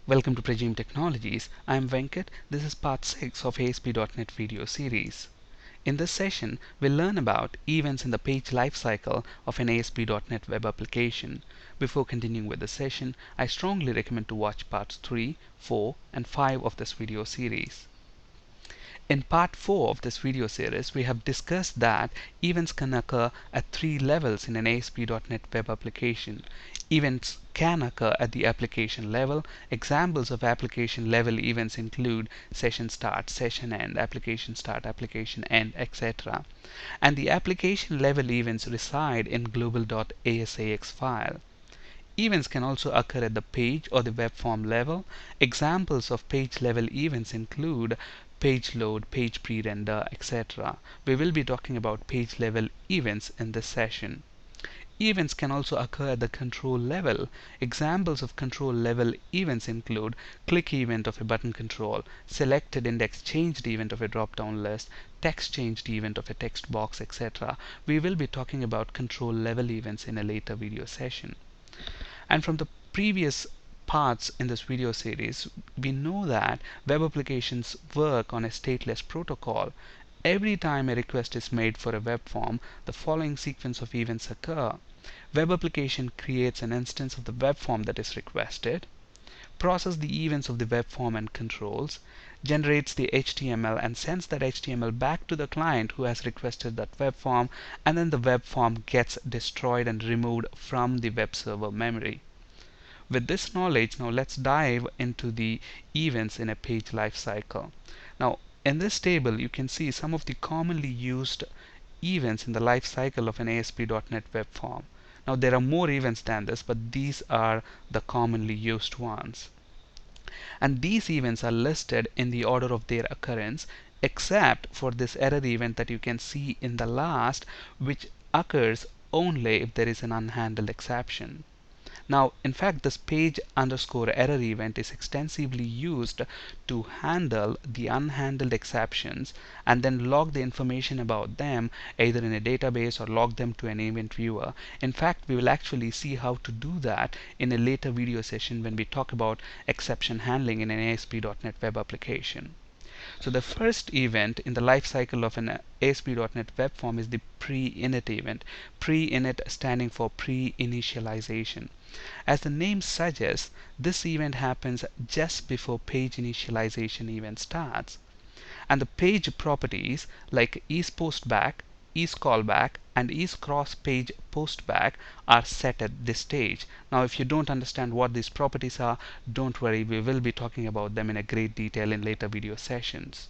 Welcome to Prajim Technologies. I am Venkat. This is part 6 of ASP.NET video series. In this session, we'll learn about events in the page lifecycle of an ASP.NET web application. Before continuing with the session, I strongly recommend to watch parts 3, 4, and 5 of this video series. In part 4 of this video series, we have discussed that events can occur at 3 levels in an ASP.NET web application. Events can occur at the application level. Examples of application level events include session start, session end, application start, application end, etc. And the application level events reside in global.asax file. Events can also occur at the page or the web form level. Examples of page level events include page load, page pre-render, etc. We will be talking about page level events in this session. Events can also occur at the control level. Examples of control level events include click event of a button control, selected index changed event of a drop-down list, text changed event of a text box, etc. We will be talking about control level events in a later video session. And from the previous parts in this video series, we know that web applications work on a stateless protocol. Every time a request is made for a web form, the following sequence of events occur. Web application creates an instance of the web form that is requested, processes the events of the web form and controls, generates the HTML and sends that HTML back to the client who has requested that web form, and then the web form gets destroyed and removed from the web server memory. With this knowledge, now let's dive into the events in a page lifecycle. Now, in this table, you can see some of the commonly used events in the lifecycle of an ASP.NET web form. Now, there are more events than this, but these are the commonly used ones. And these events are listed in the order of their occurrence, except for this error event that you can see in the last, which occurs only if there is an unhandled exception. Now, in fact, this page underscore error event is extensively used to handle the unhandled exceptions and then log the information about them either in a database or log them to an event viewer. In fact, we will actually see how to do that in a later video session when we talk about exception handling in an ASP.NET web application. So the first event in the life cycle of an ASP.NET web form is the pre-init event. Pre-init standing for pre-initialization. As the name suggests, this event happens just before page initialization event starts. And the page properties like isPostBack, isCallback, and isCrossPage postback are set at this stage. Now, if you don't understand what these properties are, don't worry, we will be talking about them in a great detail in later video sessions.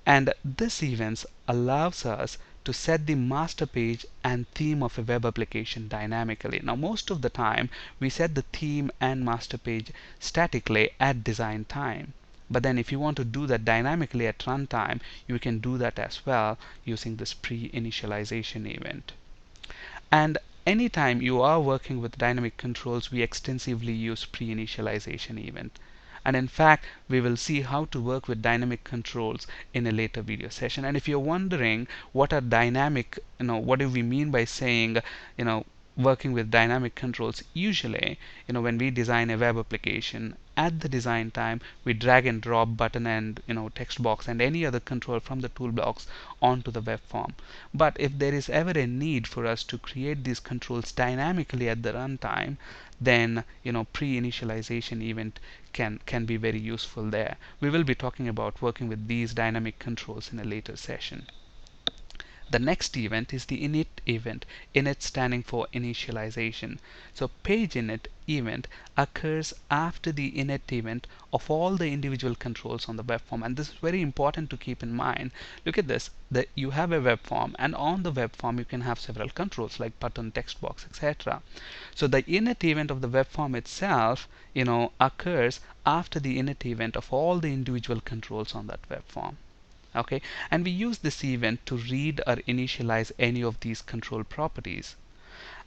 And this event allows us to set the master page and theme of a web application dynamically. Now, most of the time, we set the theme and master page statically at design time. But then if you want to do that dynamically at runtime, you can do that as well using this pre-initialization event. And anytime you are working with dynamic controls, we extensively use pre-initialization event. And in fact, we will see how to work with dynamic controls in a later video session. And if you're wondering what are dynamic, what do we mean by saying, working with dynamic controls, usually, when we design a web application, at the design time, we drag and drop button and text box and any other control from the toolbox onto the web form. But if there is ever a need for us to create these controls dynamically at the runtime, then pre-initialization event can be very useful there. We will be talking about working with these dynamic controls in a later session. The next event is the init event, init standing for initialization. So page init event occurs after the init event of all the individual controls on the web form, and this is very important to keep in mind. Look at this, that you have a web form, and on the web form you can have several controls like button, text box, etc. So the init event of the web form itself occurs after the init event of all the individual controls on that web form. Okay, and we use this event to read or initialize any of these control properties.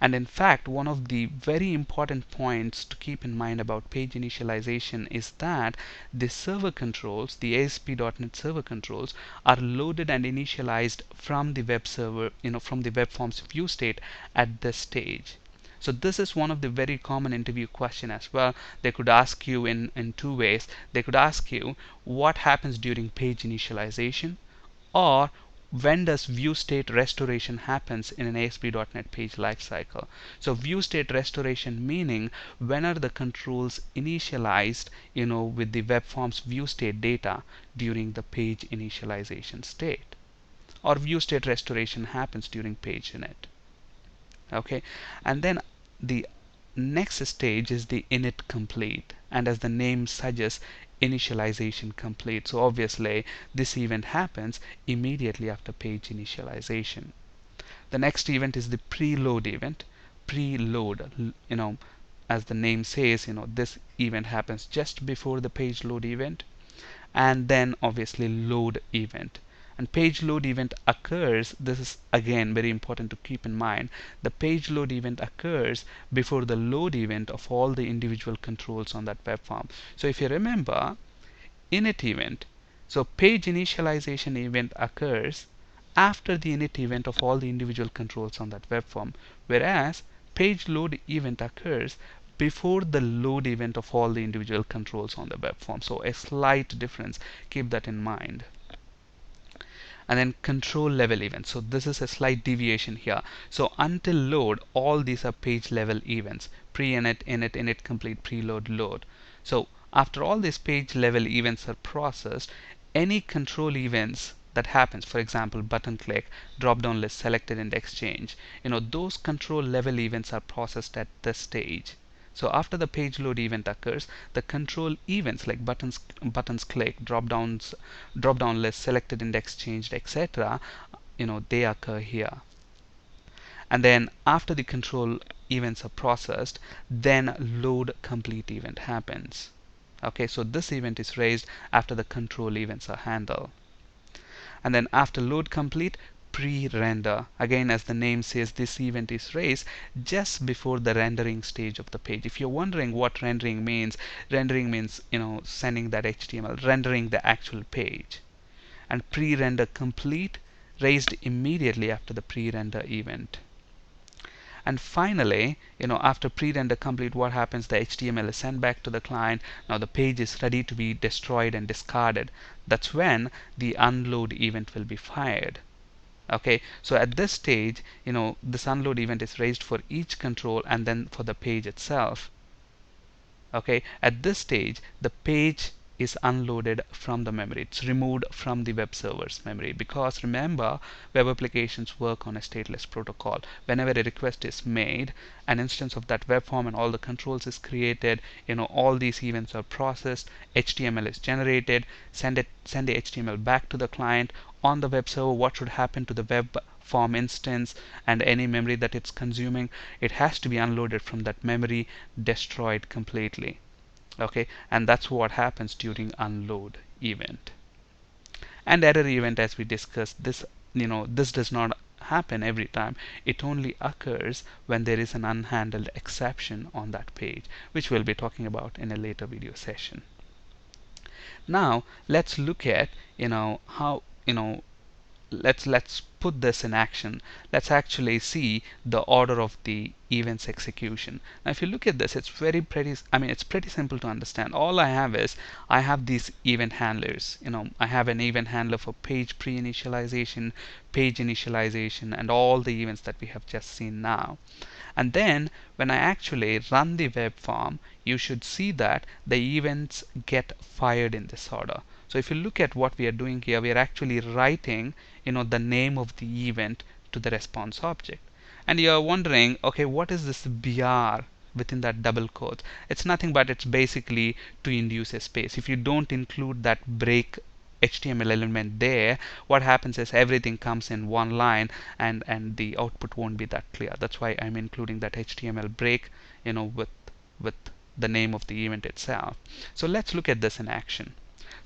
And in fact, one of the very important points to keep in mind about page initialization is that the server controls, the ASP.NET server controls, are loaded and initialized from the web server, from the web form's view state at this stage. So this is one of the very common interview question as well. They could ask you in two ways. They could ask you what happens during page initialization, or when does view state restoration happens in an ASP.NET page lifecycle. So view state restoration meaning when are the controls initialized, with the web form's view state data during the page initialization state, or view state restoration happens during page init. Okay, and then the next stage is the init complete, and as the name suggests, initialization complete. So obviously this event happens immediately after page initialization. The next event is the preload event. Preload, as the name says, this event happens just before the page load event. And then obviously load event. And page load event occurs, this is again very important to keep in mind, the page load event occurs before the load event of all the individual controls on that web form. So if you remember, init event, so page initialization event occurs after the init event of all the individual controls on that web form, whereas page load event occurs before the load event of all the individual controls on the web form. So a slight difference, keep that in mind. And then control level events, so this is a slight deviation here. So until load, all these are page level events: pre-init, init, init complete, preload, load. So after all these page level events are processed, any control events that happens, for example button click, drop down list, selected index change, those control level events are processed at this stage. So after the page load event occurs, the control events like buttons click, drop down list, selected index changed, etc., they occur here. And then after the control events are processed, then load complete event happens. Okay, so this event is raised after the control events are handled. And then after load complete, pre-render, again as the name says, this event is raised just before the rendering stage of the page. If you're wondering what rendering means sending that HTML, rendering the actual page. And pre-render complete, raised immediately after the pre-render event. And finally, after pre-render complete, what happens? The HTML is sent back to the client. Now the page is ready to be destroyed and discarded. That's when the unload event will be fired. Okay, so at this stage, this unload event is raised for each control and then for the page itself. Okay, at this stage, the page is unloaded from the memory. It's removed from the web server's memory, because remember, web applications work on a stateless protocol. Whenever a request is made, an instance of that web form and all the controls is created, all these events are processed, HTML is generated, send the HTML back to the client. On the web server, what should happen to the web form instance and any memory that it's consuming? It has to be unloaded from that memory, destroyed completely. Okay, and that's what happens during unload event. And error event, as we discussed, this does not happen every time. It only occurs when there is an unhandled exception on that page, which we'll be talking about in a later video session. Now let's look at how let's put this in action. Let's actually see the order of the events execution. Now if you look at this, it's pretty simple to understand. All I have is I have these event handlers. I have an event handler for page pre-initialization, page initialization, and all the events that we have just seen now. And then when I actually run the web form, you should see that the events get fired in this order. So if you look at what we are doing here, we are actually writing the name of the event to the response object. And you're wondering, okay, what is this BR within that double quotes? It's nothing but it's basically to induce a space. If you don't include that break HTML element there, what happens is everything comes in one line and the output won't be that clear. That's why I'm including that HTML break with the name of the event itself. So let's look at this in action.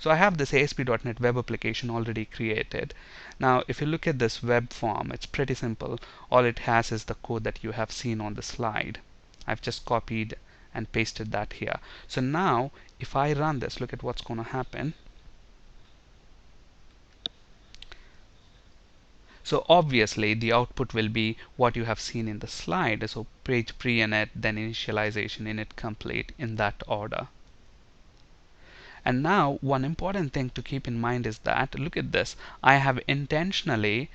So I have this ASP.NET web application already created. Now if you look at this web form, it's pretty simple. All it has is the code that you have seen on the slide. I've just copied and pasted that here. So now if I run this, look at what's going to happen. So obviously the output will be what you have seen in the slide. So page pre-init, then initialization, init complete, in that order. And now one important thing to keep in mind is that, look at this, I have intentionally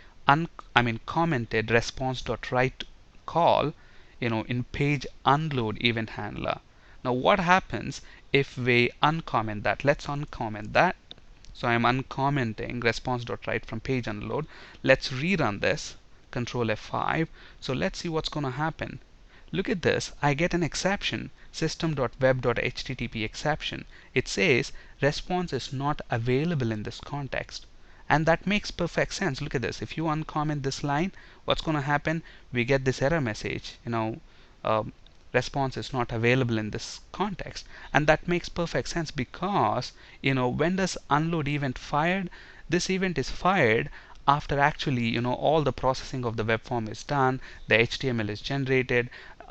commented response.write call, in page unload event handler. Now what happens if we uncomment that? Let's uncomment that. So I'm uncommenting response.write from page unload. Let's rerun this, control F5. So let's see what's going to happen. Look at this, I get an exception, system.web.http exception. It says response is not available in this context. And that makes perfect sense. Look at this, if you uncomment this line, what's going to happen? We get this error message, response is not available in this context. And that makes perfect sense because, when does unload event fired? This event is fired after actually, all the processing of the web form is done, the HTML is generated,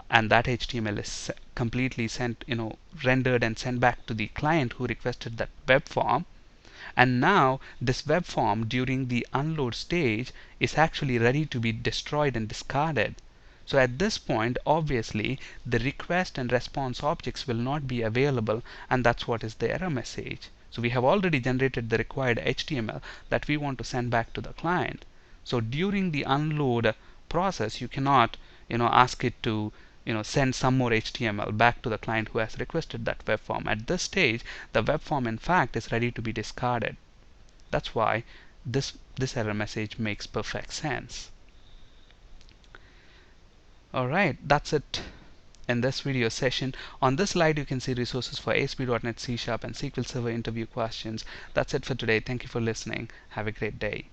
and that HTML is completely sent, rendered and sent back to the client who requested that web form. And now this web form during the unload stage is actually ready to be destroyed and discarded. So at this point, obviously, the request and response objects will not be available, and that's what is the error message. So we have already generated the required HTML that we want to send back to the client. So during the unload process, you cannot, ask it to, send some more HTML back to the client who has requested that web form. At this stage, the web form in fact is ready to be discarded. That's why this error message makes perfect sense. Alright, that's it in this video session. On this slide you can see resources for ASP.NET C# and SQL Server interview questions. That's it for today. Thank you for listening. Have a great day.